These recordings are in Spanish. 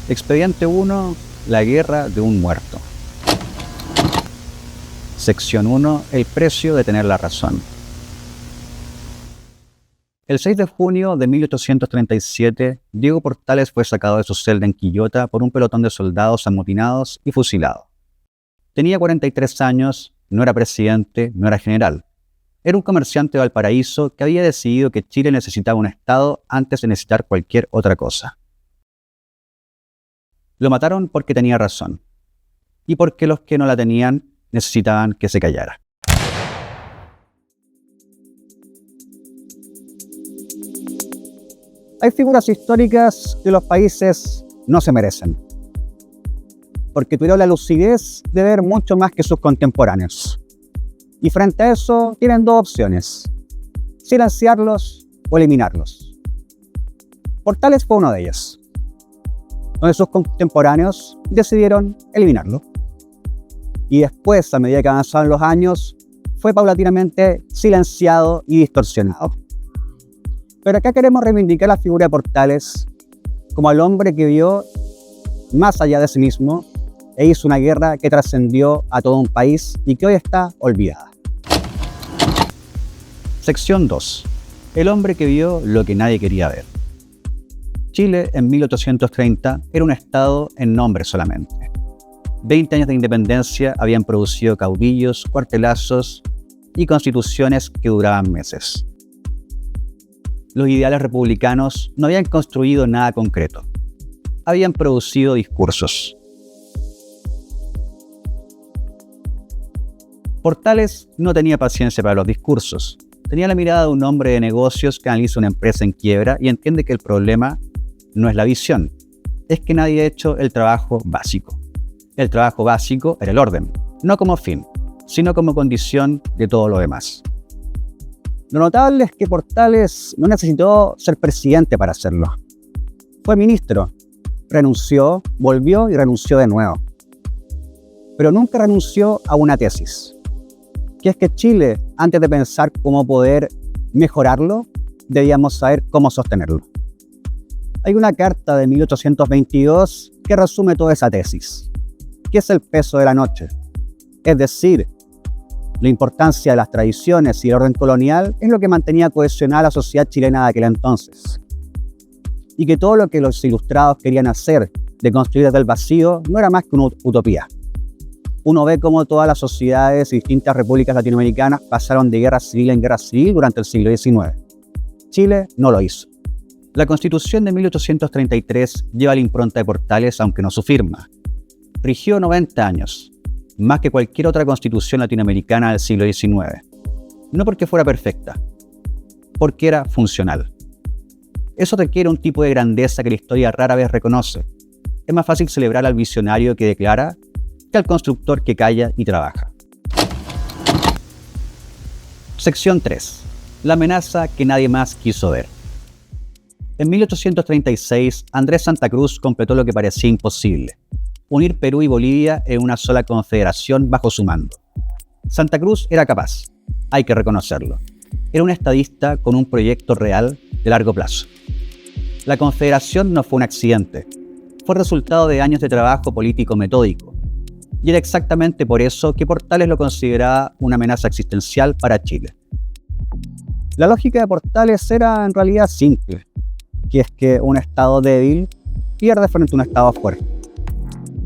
Expediente 1. La guerra de un muerto. Sección 1. El precio de tener la razón. El 6 de junio de 1837, Diego Portales fue sacado de su celda en Quillota por un pelotón de soldados amotinados y fusilado. Tenía 43 años, no era presidente, no era general. Era un comerciante de Valparaíso que había decidido que Chile necesitaba un Estado antes de necesitar cualquier otra cosa. Lo mataron porque tenía razón, y porque los que no la tenían necesitaban que se callara. Hay figuras históricas que los países no se merecen, porque tuvieron la lucidez de ver mucho más que sus contemporáneos. Y frente a eso tienen dos opciones: silenciarlos o eliminarlos. Portales fue uno de ellos, donde sus contemporáneos decidieron eliminarlo. Y después, a medida que avanzaban los años, fue paulatinamente silenciado y distorsionado. Pero acá queremos reivindicar la figura de Portales como el hombre que vio más allá de sí mismo e hizo una guerra que trascendió a todo un país y que hoy está olvidada. Sección 2. El hombre que vio lo que nadie quería ver. Chile, en 1830, era un estado en nombre solamente. 20 años de independencia habían producido caudillos, cuartelazos y constituciones que duraban meses. Los ideales republicanos no habían construido nada concreto. Habían producido discursos. Portales no tenía paciencia para los discursos. Tenía la mirada de un hombre de negocios que analiza una empresa en quiebra y entiende que el problema no es la visión, es que nadie ha hecho el trabajo básico. El trabajo básico era el orden, no como fin, sino como condición de todo lo demás. Lo notable es que Portales no necesitó ser presidente para hacerlo. Fue ministro, renunció, volvió y renunció de nuevo. Pero nunca renunció a una tesis, que es que Chile, antes de pensar cómo poder mejorarlo, debíamos saber cómo sostenerlo. Hay una carta de 1822 que resume toda esa tesis, que es el peso de la noche. Es decir, la importancia de las tradiciones y el orden colonial es lo que mantenía cohesionada la sociedad chilena de aquel entonces. Y que todo lo que los ilustrados querían hacer de construir desde el vacío no era más que una utopía. Uno ve cómo todas las sociedades y distintas repúblicas latinoamericanas pasaron de guerra civil en guerra civil durante el siglo XIX. Chile no lo hizo. La Constitución de 1833 lleva la impronta de Portales, aunque no su firma. Rigió 90 años, más que cualquier otra constitución latinoamericana del siglo XIX. No porque fuera perfecta, porque era funcional. Eso requiere un tipo de grandeza que la historia rara vez reconoce. Es más fácil celebrar al visionario que declara que al constructor que calla y trabaja. Sección 3. La amenaza que nadie más quiso ver. En 1836, Andrés Santa Cruz completó lo que parecía imposible: unir Perú y Bolivia en una sola confederación bajo su mando. Santa Cruz era capaz, hay que reconocerlo. Era un estadista con un proyecto real de largo plazo. La confederación no fue un accidente, fue resultado de años de trabajo político metódico. Y era exactamente por eso que Portales lo consideraba una amenaza existencial para Chile. La lógica de Portales era en realidad simple, que es que un estado débil pierde frente a un estado fuerte.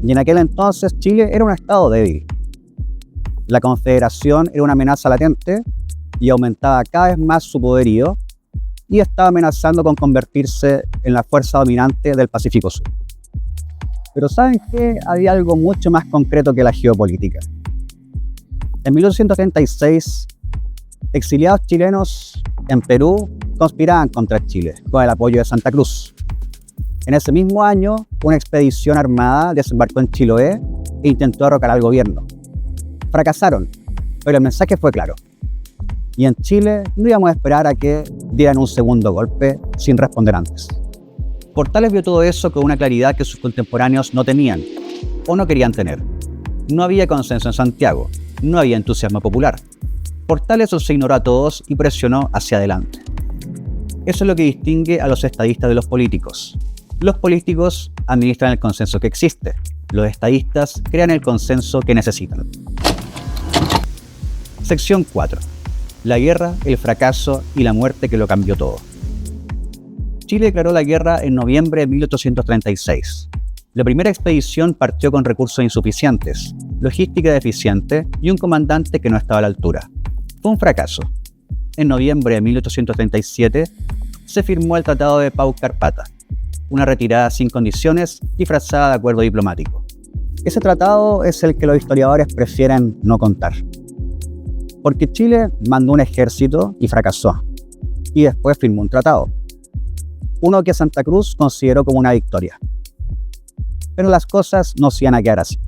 Y en aquel entonces Chile era un estado débil. La confederación era una amenaza latente y aumentaba cada vez más su poderío y estaba amenazando con convertirse en la fuerza dominante del Pacífico Sur. Pero ¿saben qué? Había algo mucho más concreto que la geopolítica. En 1836, exiliados chilenos en Perú conspiraban contra Chile con el apoyo de Santa Cruz. En ese mismo año, una expedición armada desembarcó en Chiloé e intentó derrocar al gobierno. Fracasaron, pero el mensaje fue claro. Y en Chile no íbamos a esperar a que dieran un segundo golpe sin responder antes. Portales vio todo eso con una claridad que sus contemporáneos no tenían. o no querían tener. No había consenso en Santiago, no había entusiasmo popular. Portales los ignoró a todos y presionó hacia adelante. Eso es lo que distingue a los estadistas de los políticos. Los políticos administran el consenso que existe. Los estadistas crean el consenso que necesitan. Sección 4. La guerra, el fracaso y la muerte que lo cambió todo. Chile declaró la guerra en noviembre de 1836. La primera expedición partió con recursos insuficientes, logística deficiente y un comandante que no estaba a la altura. Fue un fracaso. En noviembre de 1837 se firmó el Tratado de Pau Carpata, una retirada sin condiciones disfrazada de acuerdo diplomático. Ese tratado es el que los historiadores prefieren no contar. Porque Chile mandó un ejército y fracasó, y después firmó un tratado. Uno que Santa Cruz consideró como una victoria. Pero las cosas no se iban a quedar así.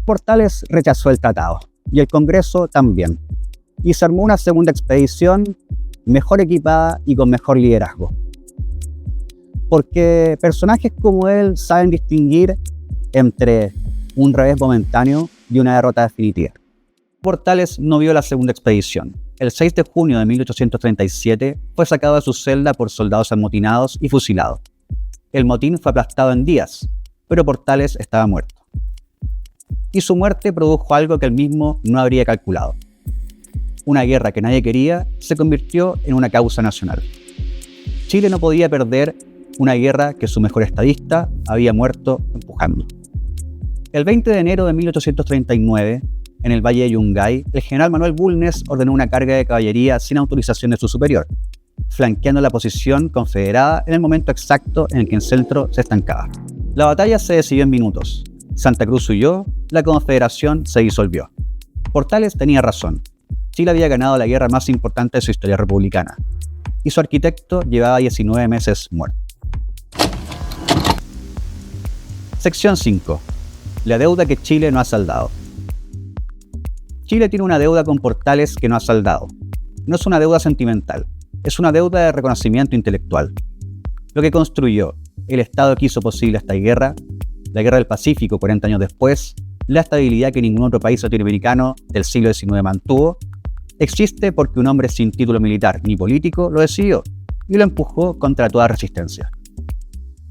Portales rechazó el tratado, y el Congreso también, y se armó una segunda expedición mejor equipada y con mejor liderazgo. Porque personajes como él saben distinguir entre un revés momentáneo y una derrota definitiva. Portales no vio la segunda expedición. El 6 de junio de 1837 fue sacado de su celda por soldados amotinados y fusilado. El motín fue aplastado en días, pero Portales estaba muerto. Y su muerte produjo algo que él mismo no habría calculado. Una guerra que nadie quería se convirtió en una causa nacional. Chile no podía perder una guerra que su mejor estadista había muerto empujando. El 20 de enero de 1839, en el Valle de Yungay, el general Manuel Bulnes ordenó una carga de caballería sin autorización de su superior, flanqueando la posición confederada en el momento exacto en el que el centro se estancaba. La batalla se decidió en minutos. Santa Cruz huyó, la confederación se disolvió. Portales tenía razón. Chile había ganado la guerra más importante de su historia republicana, y su arquitecto llevaba 19 meses muerto. Sección 5. La deuda que Chile no ha saldado. Chile tiene una deuda con Portales que no ha saldado. No es una deuda sentimental, es una deuda de reconocimiento intelectual. Lo que construyó, el Estado que hizo posible esta guerra, la Guerra del Pacífico 40 años después, la estabilidad que ningún otro país latinoamericano del siglo XIX mantuvo, existe porque un hombre sin título militar ni político lo decidió y lo empujó contra toda resistencia.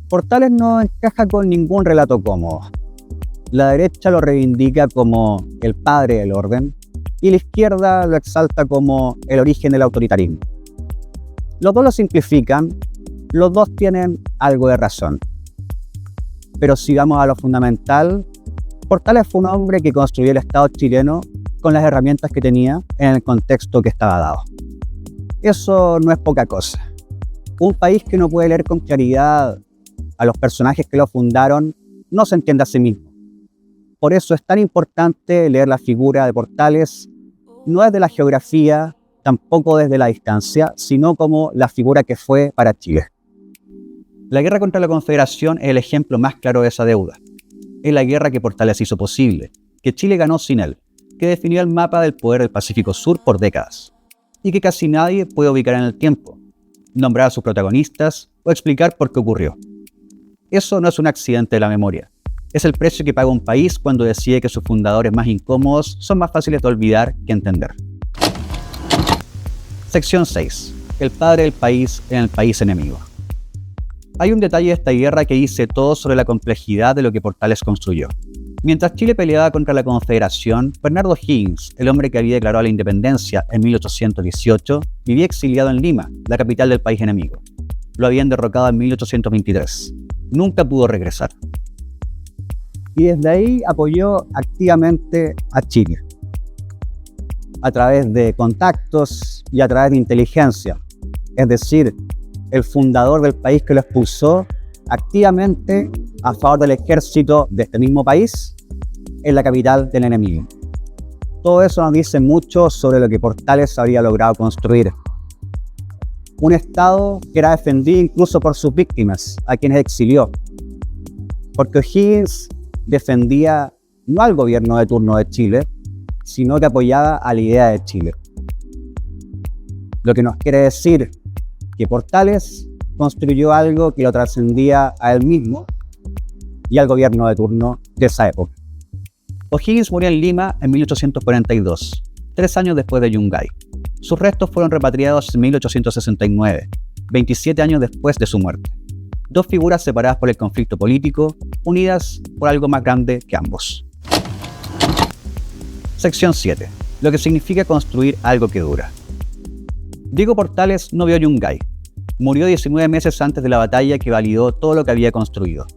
Portales no encaja con ningún relato cómodo. La derecha lo reivindica como el padre del orden y la izquierda lo exalta como el origen del autoritarismo. Los dos lo simplifican, los dos tienen algo de razón. Pero si vamos a lo fundamental, Portales fue un hombre que construyó el Estado chileno con las herramientas que tenía en el contexto que estaba dado. Eso no es poca cosa. Un país que no puede leer con claridad a los personajes que lo fundaron no se entiende a sí mismo. Por eso es tan importante leer la figura de Portales, no desde la geografía, tampoco desde la distancia, sino como la figura que fue para Chile. La guerra contra la Confederación es el ejemplo más claro de esa deuda. Es la guerra que Portales hizo posible, que Chile ganó sin él, que definió el mapa del poder del Pacífico Sur por décadas, y que casi nadie puede ubicar en el tiempo, nombrar a sus protagonistas o explicar por qué ocurrió. Eso no es un accidente de la memoria. Es el precio que paga un país cuando decide que sus fundadores más incómodos son más fáciles de olvidar que entender. Sección 6. El padre del país en el país enemigo. Hay un detalle de esta guerra que dice todo sobre la complejidad de lo que Portales construyó. Mientras Chile peleaba contra la Confederación, Bernardo Higgins, el hombre que había declarado la independencia en 1818, vivía exiliado en Lima, la capital del país enemigo. Lo habían derrocado en 1823. Nunca pudo regresar. Y desde ahí apoyó activamente a Chile, a través de contactos y a través de inteligencia. Es decir, el fundador del país que lo expulsó activamente a favor del ejército de este mismo país en la capital del enemigo. Todo eso nos dice mucho sobre lo que Portales habría logrado construir. Un Estado que era defendido incluso por sus víctimas, a quienes exilió. Porque Higgins defendía no al gobierno de turno de Chile, sino que apoyaba a la idea de Chile. Lo que nos quiere decir que Portales construyó algo que lo trascendía a él mismo y al gobierno de turno de esa época. O'Higgins murió en Lima en 1842, 3 años después de Yungay. Sus restos fueron repatriados en 1869, 27 años después de su muerte. Dos figuras separadas por el conflicto político, unidas por algo más grande que ambos. Sección 7. Lo que significa construir algo que dura. Diego Portales no vio Yungay. Murió 19 meses antes de la batalla que validó todo lo que había construido.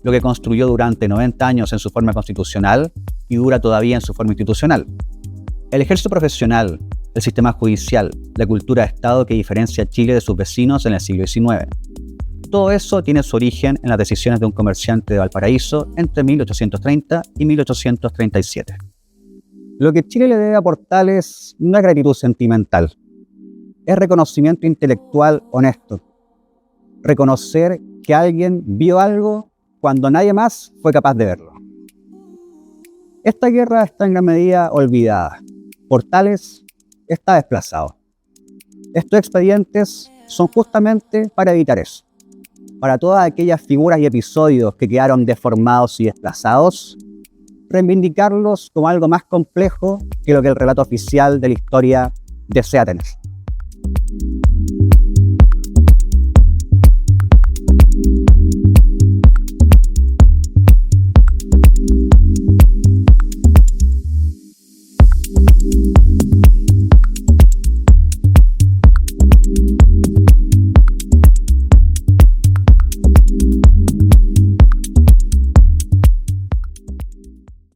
Lo que construyó durante 90 años en su forma constitucional y dura todavía en su forma institucional. El ejército profesional, el sistema judicial, la cultura de Estado que diferencia a Chile de sus vecinos en el siglo XIX. Todo eso tiene su origen en las decisiones de un comerciante de Valparaíso entre 1830 y 1837. Lo que Chile le debe a Portales no es gratitud sentimental, es reconocimiento intelectual honesto. Reconocer que alguien vio algo cuando nadie más fue capaz de verlo. Esta guerra está en gran medida olvidada. Portales está desplazado. Estos expedientes son justamente para evitar eso. Para todas aquellas figuras y episodios que quedaron deformados y desplazados, reivindicarlos como algo más complejo que lo que el relato oficial de la historia desea tener.